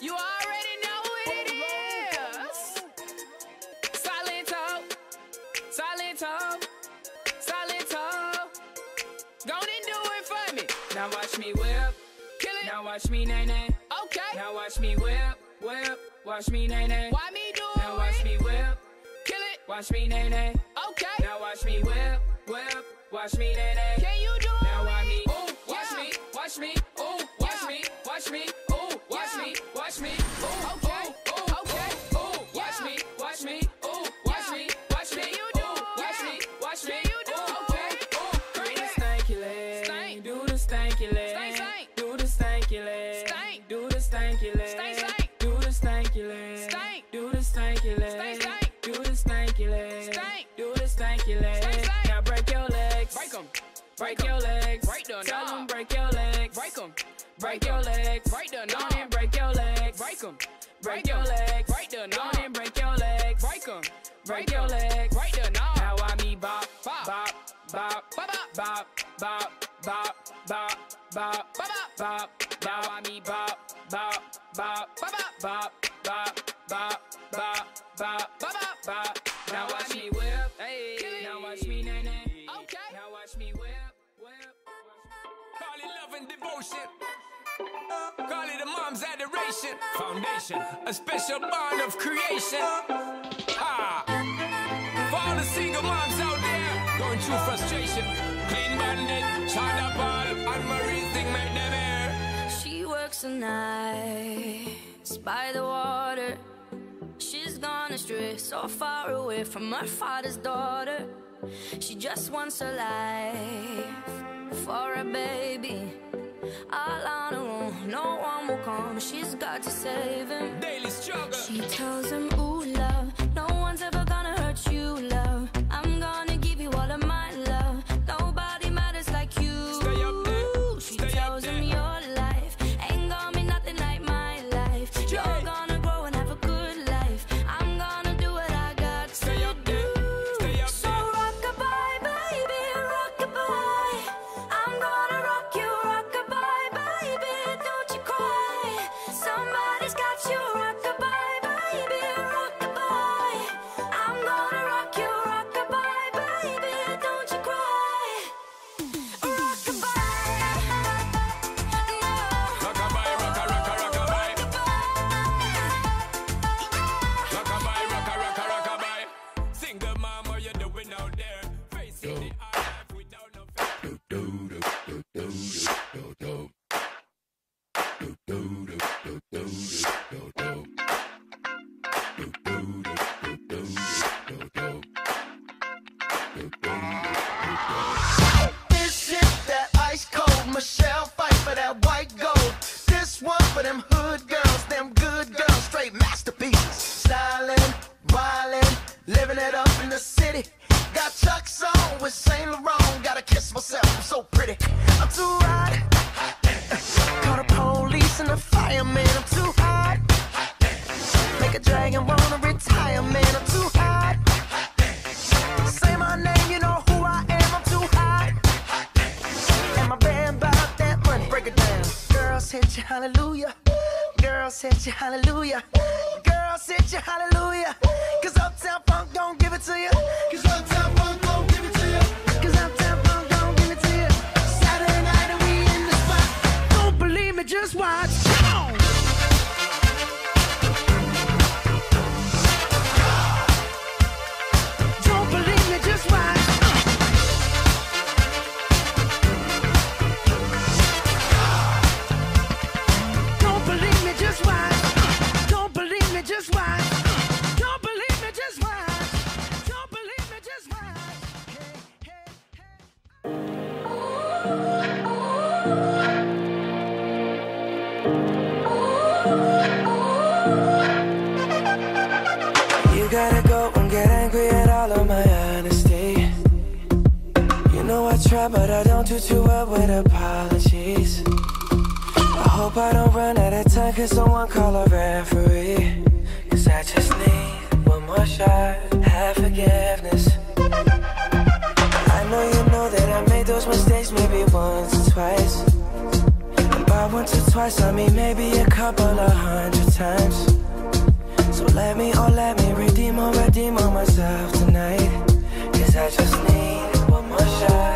You already know what it is. Silento, Silento, Silento. Go and do it for me. Now watch me whip. Kill it. Now watch me nay-nay. Okay. Now watch me whip, whip. Watch me nay-nay. Why me do it? Now watch me whip. Kill it. Watch me nay-nay. Okay. Now watch me whip, whip. Watch me nay-nay. Can you do it? Now watch me. Ooh, watch me. Watch me. Ooh, watch me. Watch me. Ooh, watch me. Watch me. Ooh, okay. Ooh, okay. Ooh, watch me. Watch me. Ooh, watch me. Watch me. You do it. Watch me. Watch me. You do it. Okay. Ooh, do the stanky leg. Stank. Do the stanky leg. Stank, stank. Do the stanky leg. Stank. Do the stanky leg. Stank, stank. Do the stanky leg. Stank. Do the stanky leg. Stank, stank. Do the stanky leg. Stank. Do the stanky leg. Now break your legs. Break them. Break your legs. Break them. Tell them break your legs. Break them. Break your legs. Break them. Go and break your legs. Break them. Break your legs. Break them. Go and break your legs. Break them. Break your legs. Break them. Now I me bop, bop, bop, bop, bop, bop, bop, bop, bop, bop, bop. Now I me bop, bop, bop, bop, bop, bop, bop, bop, bop, bop. Now watch me whip. Hey. Now watch me nay-nay. Okay. Now watch me whip, whip. Call it love and devotion. Call it a mom's adoration. Foundation, a special bond of creation. Ah, for all the single moms out there going through frustration. Clean Bandit, China Ball, and Marie thing make them air. She works the nights by the water. She's gone astray, so far away from her father's daughter. She just wants a life for a baby. All on her own, no one will come. She's got to save him. Daily struggle. She tells him, ooh, love, no one's ever gonna hurt you, love. I'm gonna give you all of my love. Nobody matters like you. Stay up there. She Stay tells up him there. your life ain't gonna be nothing like my life. You're gonna grow and have a good life. I'm gonna do what I got to Stay up there. Stay up so there. rock-a-bye, baby, rock-a-bye. I'm gonna rock you, rock-a-bye, baby, don't you cry. Somebody's got you, rock-a-bye, baby, rock-a-bye. I'm gonna rock you, rock-a-bye, baby, don't you cry. Rock-a-bye, no. Rock-a-bye, rock-a-rock-a, rock-a-bye. Rock-a-bye, rock-a-rock-a, rock-a-bye. Single mom, what you doing out there? Facing the hard life without no fear. This shit, that ice cold. Michelle fight for that white gold. This one for them hood girls, them good girls, straight masterpieces. Styling, wildin', living it up in the city. Got Chuck's on with Saint Laurent. Gotta kiss myself, I'm so pretty. I'm too hot. Call the police and the fireman. I'm too hot. Make a dragon wanna retire, man. I'm too hot. Say my name, you know who I am. I'm too hot. And my band bought that money. Break it down. Girls hit you, hallelujah. Girls hit you, hallelujah. Girls hit you, hallelujah. Cause Uptown Funk don't give it to you. Cause Uptown Funk don't give it to you. Cause Uptown Funk don't give it to you. Saturday night and we in the spot. Don't believe me, just watch. Come on. Don't believe me, just watch. Don't believe me, just watch. Don't believe me, just watch. Don't believe me, just watch. Don't believe me, just watch. Hey, hey, You gotta go and get angry at all of my honesty. You know I try, but I don't do too well with apologies. I hope I don't run out of time, cause someone call a referee. Cause I just need one more shot, have forgiveness. I know you know that I made those mistakes maybe once or twice. And by Not once or twice, I mean maybe a couple of 100 times. So let me redeem on myself tonight. 'Cause I just need one more shot.